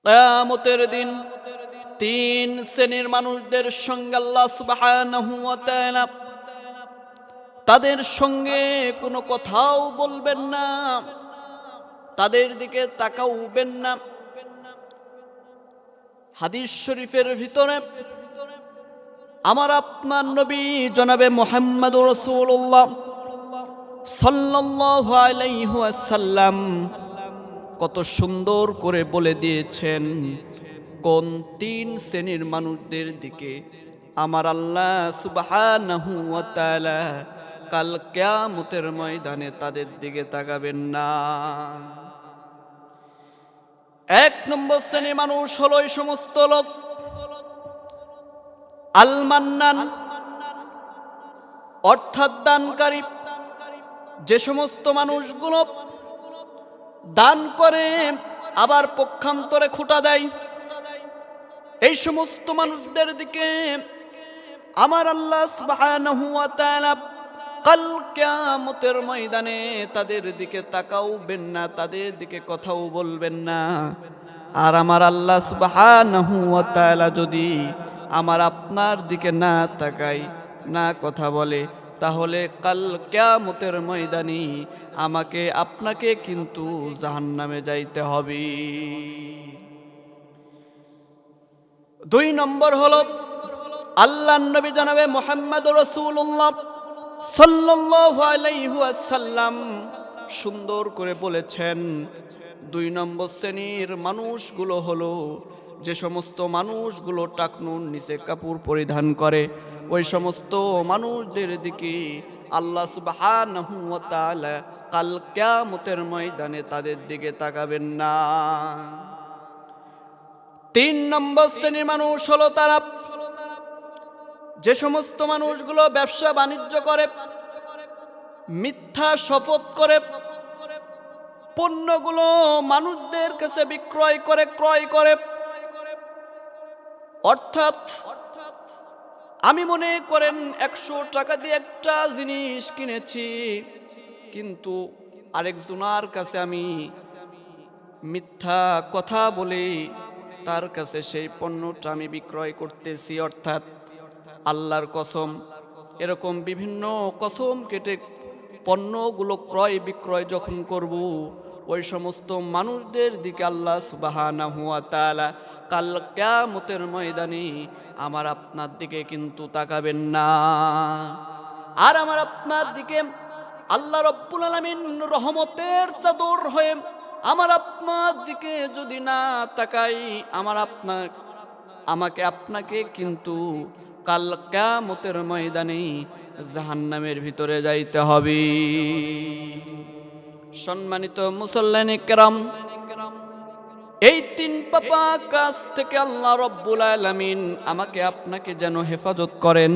কিয়ামতের দিন তিন শ্রেণীর মানুষদের সঙ্গে আল্লাহ সুবহানাহু ওয়া তাআলা তাদের সঙ্গে কোনো কথাও বলবেন না, তাদের দিকে তাকাবেন না। হাদিস শরীফের ভিতরে আমার আপনার নবী জনাবে মুহাম্মদুর রাসূলুল্লাহ সাল্লাল্লাহু আলাইহি ওয়াসাল্লাম কত সুন্দর করে বলে দিয়েছেন কোন তিন শ্রেণীর মানুষদের দিকে আমার আল্লাহ সুবহানাহু ওয়া তাআলা কাল কিয়ামতের ময়দানে তাদের দিকে তাকাবেন না। এক নম্বর শ্রেণীর মানুষ হলো এই সমস্ত লোক আল মান্নান অর্থাৎ দানকারী, যে সমস্ত মানুষগুলো দান করে আবার পক্ষান্তরে খোঁটা দেয়, এই সমস্ত মানুষদের দিকে আমার আল্লাহ সুবহানাহু ওয়া তাআলা কাল কিয়ামতের ময়দানে তাদের দিকে তাকাবেন না, তাদের দিকে কথাও বলবেন না। আর আমার আল্লাহ সুবহানাহু ওয়া তাআলা যদি আমার আপনার দিকে না তাকায়, না কথা বলে, তাহলে কাল কিয়ামতের ময়দানে আমাকে আপনাকে কিন্তু জাহান্নামে যাইতে হবে। দুই নম্বর হলো আল্লাহর নবী জনাবে মুহাম্মদুর রাসূলুল্লাহ সাল্লাল্লাহু আলাইহি ওয়াসাল্লাম সুন্দর করে বলেছেন দুই নম্বর শ্রেণীর মানুষগুলো হলো যে সমস্ত মানুষগুলো টাকনুর নিচে কাপড় পরিধান করে, ওই সমস্ত মানুষদের দিকে আল্লাহ সুবহানাহু ওয়া তাআলা কাল কিয়ামতের ময়দানে তাদের দিকে তাকাবেন না। তিন নম্বর শ্রেণীর মানুষ হলো তারা যে সমস্ত মানুষগুলো ব্যবসা বাণিজ্য করে, মিথ্যা শপথ করে পণ্যগুলো মানুষদের কাছে বিক্রয় করে, ক্রয় করে। অর্থাৎ আমি মনে করেন 100 টাকা দিয়ে একটা জিনিস কিনেছি, কিন্তু আরেকজনের কাছে আমি মিথ্যা কথা বলে তার কাছে সেই পণ্যটা আমি বিক্রয় করতেছি। অর্থাৎ আল্লাহর কসম, এরকম বিভিন্ন কসম কেটে পণ্যগুলো ক্রয় বিক্রয় যখন করব, ওই সমস্ত মানুষদের দিকে আল্লাহ সুবহানাহু ওয়া তাআলা কাল কিয়ামতের ময়দানে আমার আপনার দিকে কিন্তু তাকাবেন না। আর আমার আপনার দিকে আল্লাহ রাব্বুল আলামিন রহমতের চাদর হয়ে আমার আপনার দিকে যদি না তাকাই, আমাকে আপনাকে কিন্তু কাল কিয়ামতের ময়দানে জাহান্নামের ভিতরে যাইতে হবে। সম্মানিত মুসল্লিনে কেরাম, এই তিন পাপা কাজ থেকে আল্লাহ রাব্বুল আলামিন আমাকে আপনাকে যেন হেফাজত করেন।